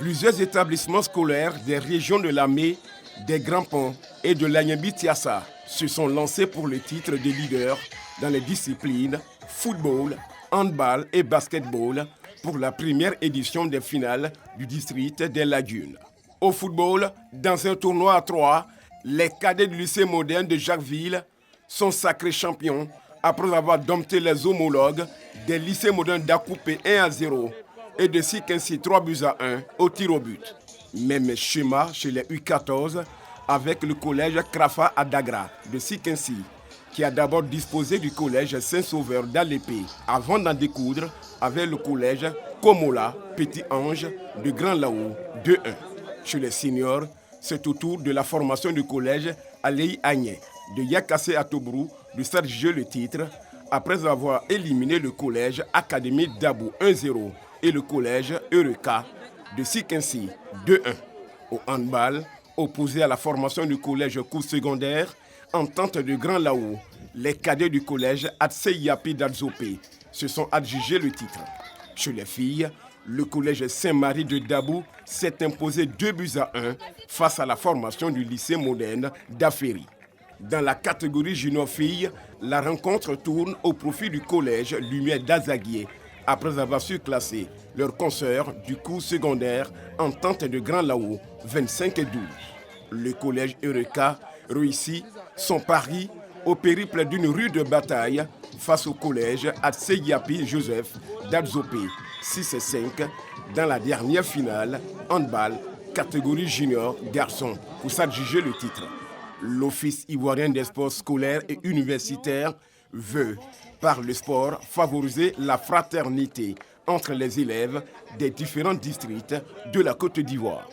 Plusieurs établissements scolaires des régions de Lamé, des Grands Ponts et de l'Anyambi-Tiassa se sont lancés pour le titre de leader dans les disciplines football, handball et basketball pour la première édition des finales du district des Lagunes. Au football, dans un tournoi à 3, les cadets du lycée moderne de Jacquesville sont sacrés champions après avoir dompté les homologues des lycées modernes d'Akoupé 1-0 et de Sikensi 3-1 au tir au but. Même schéma chez les U14 avec le collège Krafa Adagra de Sikensi, qui a d'abord disposé du collège Saint-Sauveur d'Alépé avant d'en découdre avec le collège Komola Petit Ange de Grand Lao 2-1. Chez les seniors, c'est au tour de la formation du collège Alei Agné de Yakassé à Tobrou de s'adjuger le titre après avoir éliminé le collège Académie Dabou 1-0 et le collège Eureka de Sikensi 2-1. Au handball, opposé à la formation du collège cours secondaire, Entente de Grand Lao, les cadets du collège Atseyapi d'Adzopé se sont adjugés le titre. Chez les filles, le collège Saint-Marie de Dabou s'est imposé 2-1 face à la formation du lycée moderne d'Aféry. Dans la catégorie junior filles, la rencontre tourne au profit du collège Lumière d'Azaguier après avoir surclassé leurs consoeurs du cours secondaire Entente de Grand Lao 25-12. Le collège Eureka réussit son pari au périple d'une rude bataille face au collège Atseyapi Joseph d'Adzopé 6-5 dans la dernière finale handball catégorie junior garçon pour s'adjuger le titre. L'Office ivoirien des sports scolaires et universitaires veut, par le sport, favoriser la fraternité entre les élèves des différents districts de la Côte d'Ivoire.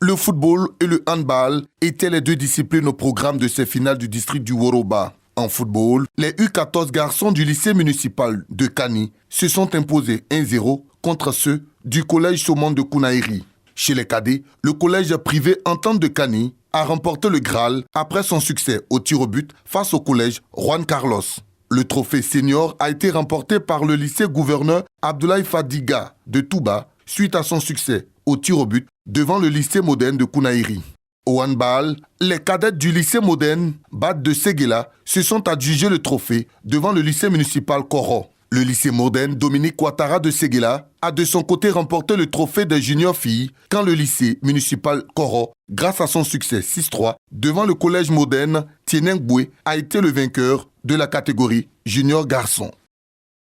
Le football et le handball étaient les deux disciplines au programme de ces finales du district du Woroba. En football, les U14 garçons du lycée municipal de Kani se sont imposés 1-0 contre ceux du collège Saumon de Kounaïri. Chez les cadets, le collège privé Entente de Kani a remporté le Graal après son succès au tir au but face au collège Juan Carlos. Le trophée senior a été remporté par le lycée gouverneur Abdoulaye Fadiga de Touba suite à son succès au tir au but devant le lycée moderne de Kounaïri. Au handball, les cadettes du lycée moderne Bad de Séguéla se sont adjugés le trophée devant le lycée municipal Koro. Le lycée moderne Dominique Ouattara de Séguéla a de son côté remporté le trophée des juniors filles quand le lycée municipal Koro, grâce à son succès 6-3 devant le collège moderne Tienengboué, a été le vainqueur de la catégorie junior garçon.